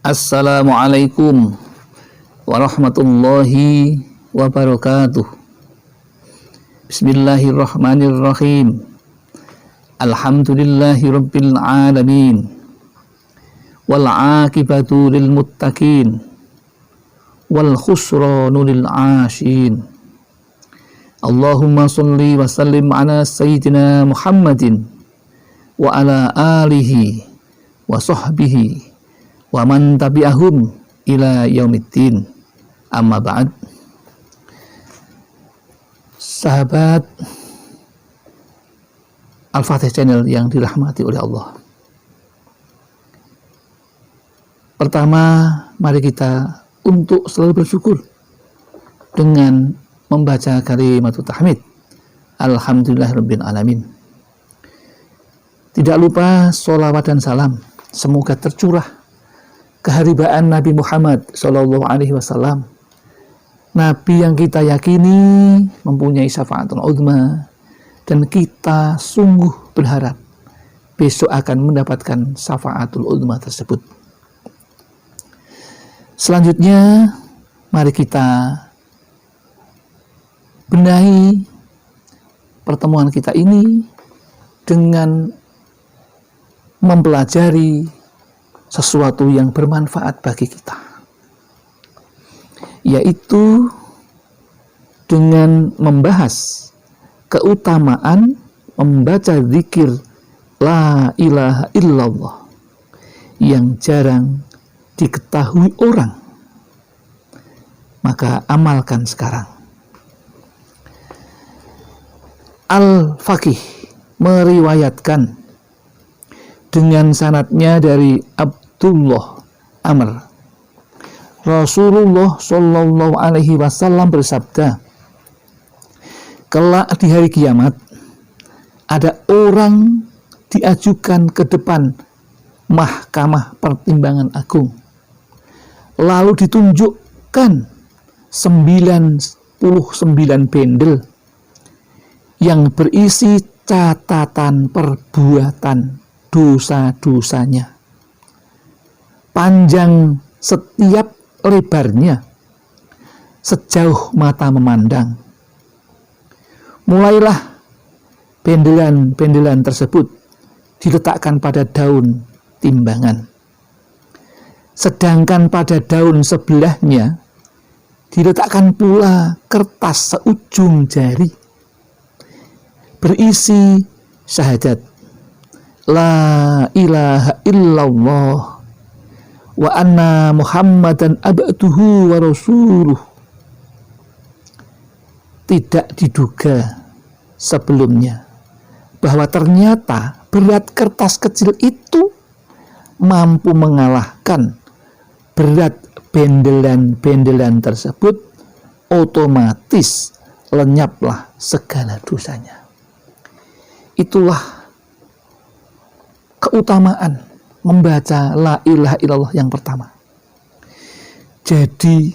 Assalamualaikum warahmatullahi wabarakatuh. Bismillahirrahmanirrahim. Alhamdulillahi rabbil alamin. Wal aqibatu lil muttaqin. Wal khusranu lil asyin. Allahumma sholli wa sallim ala sayyidina Muhammadin wa ala alihi wa sahbihi wa man tabi'ahum ila yaumiddin. Amma ba'd. Sahabat Al-Fatih Channel yang dirahmati oleh Allah. Pertama, mari kita untuk selalu bersyukur dengan membaca kalimat tahmid. Alhamdulillahirabbil alamin. Tidak lupa sholawat dan salam semoga tercurah keharibaan Nabi Muhammad SAW, Nabi yang kita yakini mempunyai syafaatul uzma, dan kita sungguh berharap besok akan mendapatkan syafaatul uzma tersebut. Selanjutnya, mari kita benahi pertemuan kita ini dengan mempelajari sesuatu yang bermanfaat bagi kita, yaitu dengan membahas keutamaan membaca zikir la ilaha illallah yang jarang diketahui orang. Maka amalkan sekarang. Al-Faqih meriwayatkan dengan sanadnya dari Abdullah Amr, Rasulullah Shallallahu Alaihi Wasallam bersabda, kelak di hari kiamat ada orang diajukan ke depan mahkamah pertimbangan agung, lalu ditunjukkan 99 bendel yang berisi catatan perbuatan dosa-dosanya. Panjang setiap lebarnya sejauh mata memandang. Mulailah bendelan-bendelan tersebut diletakkan pada daun timbangan. Sedangkan pada daun sebelahnya diletakkan pula kertas seujung jari berisi syahadat la ilaha illallah wa anna Muhammadan abduhu wa rasuluh. Tidak diduga sebelumnya bahwa ternyata berat kertas kecil itu mampu mengalahkan berat bendelan-bendelan tersebut. Otomatis lenyaplah segala dosanya. Itulah keutamaan membaca la ilaha illallah yang pertama. Jadi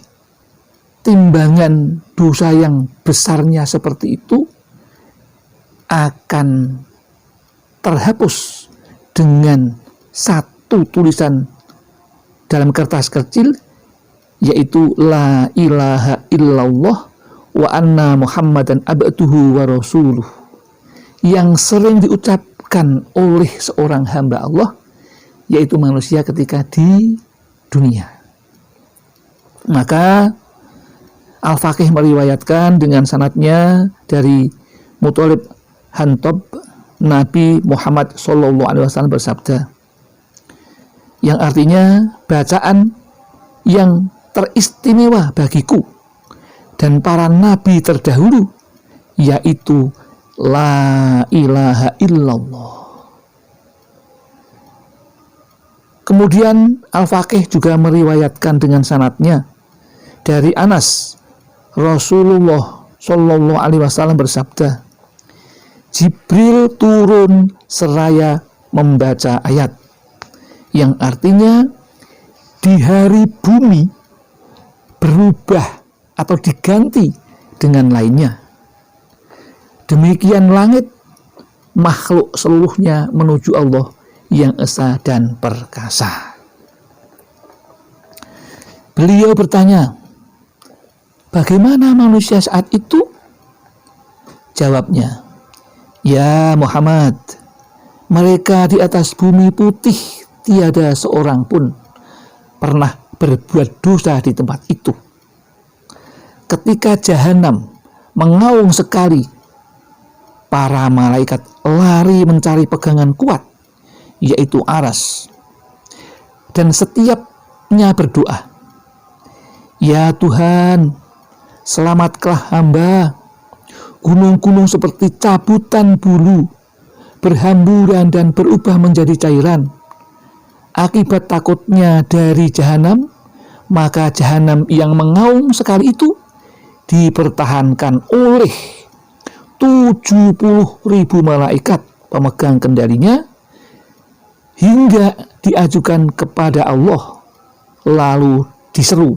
timbangan dosa yang besarnya seperti itu akan terhapus dengan satu tulisan dalam kertas kecil, yaitu la ilaha illallah wa anna Muhammadan abduhu wa rasuluh, yang sering diucapkan oleh seorang hamba Allah, yaitu manusia ketika di dunia. Maka Al-Faqih meriwayatkan dengan sanadnya dari Muthalib Hantob, Nabi Muhammad SAW bersabda, yang artinya bacaan yang teristimewa bagiku dan para nabi terdahulu, yaitu la ilaha illallah. Kemudian Al-Faqih juga meriwayatkan dengan sanadnya dari Anas, Rasulullah Shallallahu Alaihi Wasallam bersabda, Jibril turun seraya membaca ayat, yang artinya di hari bumi berubah atau diganti dengan lainnya. Demikian langit, makhluk seluruhnya menuju Allah yang esa dan perkasa. Beliau bertanya, bagaimana manusia saat itu? Jawabnya, ya Muhammad, mereka di atas bumi putih tiada seorang pun pernah berbuat dosa di tempat itu. Ketika jahanam mengaung sekali, para malaikat lari mencari pegangan kuat, yaitu aras. Dan setiapnya berdoa, ya Tuhan, selamatkanlah hamba. Gunung-gunung seperti cabutan bulu, berhamburan dan berubah menjadi cairan. Akibat takutnya dari jahanam, maka jahanam yang mengaung sekali itu dipertahankan oleh 70.000 malaikat pemegang kendalinya hingga diajukan kepada Allah, lalu diseru,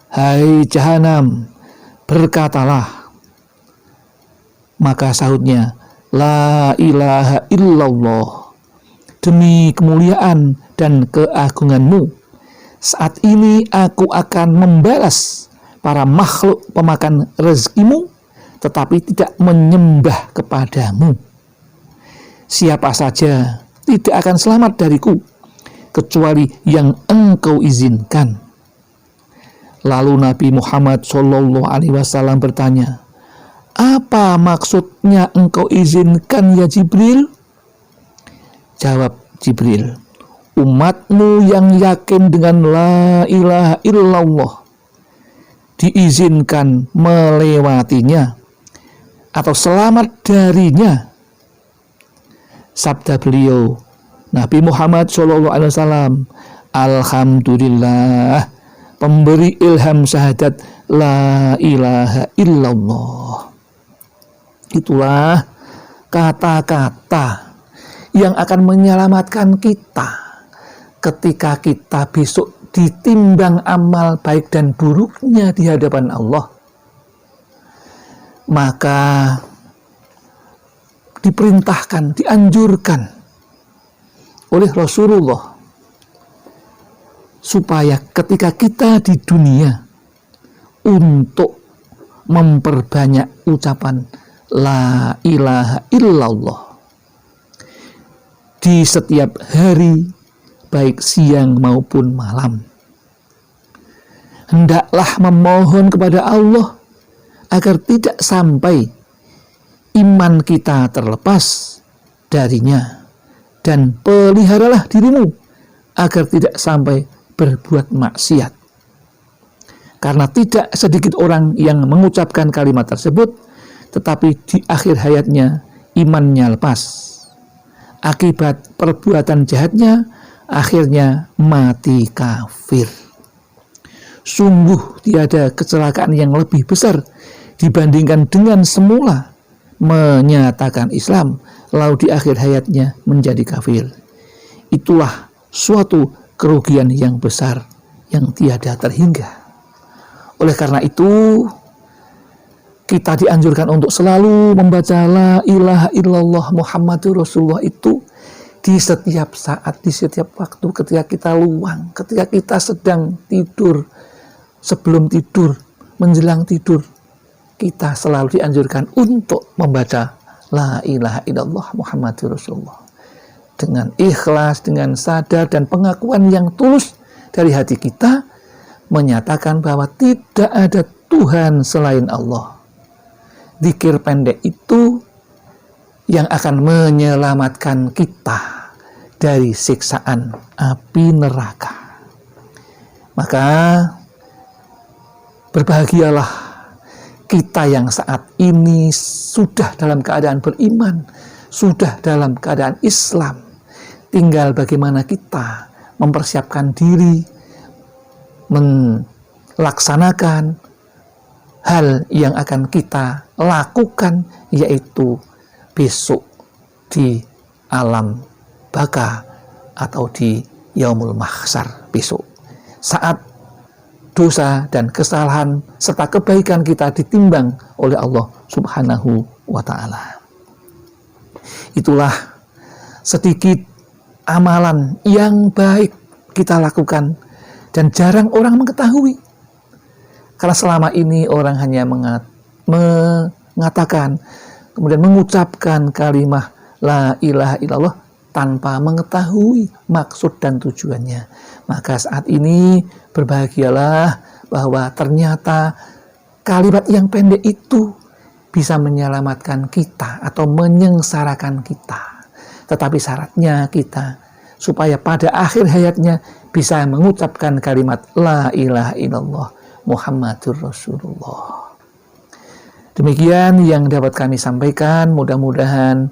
hai jahanam, berkatalah. Maka sahutnya, la ilaha illallah, demi kemuliaan dan keagunganmu, saat ini aku akan membalas para makhluk pemakan rezekimu, tetapi tidak menyembah kepadamu. Siapa saja tidak akan selamat dariku, kecuali yang engkau izinkan. Lalu Nabi Muhammad SAW bertanya, apa maksudnya engkau izinkan ya Jibril? Jawab Jibril, umatmu yang yakin dengan la ilaha illallah diizinkan melewatinya atau selamat darinya. Sabda beliau, Nabi Muhammad SAW, alhamdulillah, pemberi ilham syahadat la ilaha illallah. Itulah kata-kata yang akan menyelamatkan kita ketika kita besok ditimbang amal baik dan buruknya di hadapan Allah. Maka diperintahkan, dianjurkan oleh Rasulullah supaya ketika kita di dunia untuk memperbanyak ucapan la ilaha illallah di setiap hari, baik siang maupun malam. Hendaklah memohon kepada Allah agar tidak sampai iman kita terlepas darinya, dan peliharalah dirimu agar tidak sampai berbuat maksiat. Karena tidak sedikit orang yang mengucapkan kalimat tersebut, tetapi di akhir hayatnya imannya lepas. Akibat perbuatan jahatnya, akhirnya mati kafir. Sungguh tiada kecelakaan yang lebih besar dibandingkan dengan semula menyatakan Islam, lalu di akhir hayatnya menjadi kafir. Itulah suatu kerugian yang besar yang tiada terhingga. Oleh karena itu, kita dianjurkan untuk selalu membaca la ilaha illallah Muhammadur Rasulullah itu di setiap saat, di setiap waktu, ketika kita luang, ketika kita sedang tidur, sebelum tidur, menjelang tidur, kita selalu dianjurkan untuk membaca la ilaha illallah Muhammadur Rasulullah dengan ikhlas, dengan sadar dan pengakuan yang tulus dari hati kita, menyatakan bahwa tidak ada Tuhan selain Allah. Zikir pendek itu yang akan menyelamatkan kita dari siksaan api neraka. Maka berbahagialah kita yang saat ini sudah dalam keadaan beriman, sudah dalam keadaan Islam. Tinggal bagaimana kita mempersiapkan diri, melaksanakan hal yang akan kita lakukan, yaitu besok di alam baka atau di yaumul mahsyar besok, saat dosa dan kesalahan serta kebaikan kita ditimbang oleh Allah Subhanahu wa ta'ala. Itulah sedikit amalan yang baik kita lakukan dan jarang orang mengetahui. Karena selama ini orang hanya mengatakan, kemudian mengucapkan kalimat la ilaha illallah tanpa mengetahui maksud dan tujuannya. Maka saat ini berbahagialah bahwa ternyata kalimat yang pendek itu bisa menyelamatkan kita atau menyengsarakan kita. Tetapi syaratnya kita supaya pada akhir hayatnya bisa mengucapkan kalimat la ilaha illallah Muhammadur Rasulullah. Demikian yang dapat kami sampaikan. Mudah-mudahan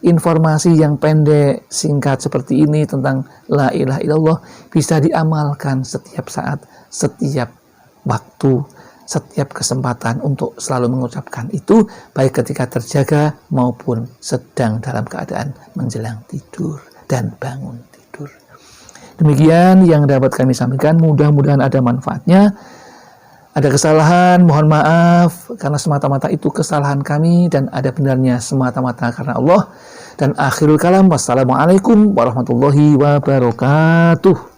informasi yang pendek, singkat seperti ini tentang la ilaha illallah bisa diamalkan setiap saat, setiap waktu, setiap kesempatan untuk selalu mengucapkan itu, baik ketika terjaga maupun sedang dalam keadaan menjelang tidur dan bangun tidur. Demikian yang dapat kami sampaikan, mudah-mudahan ada manfaatnya. Ada kesalahan, mohon maaf, karena semata-mata itu kesalahan kami, dan ada benarnya semata-mata karena Allah. Dan akhirul kalam, wassalamualaikum warahmatullahi wabarakatuh.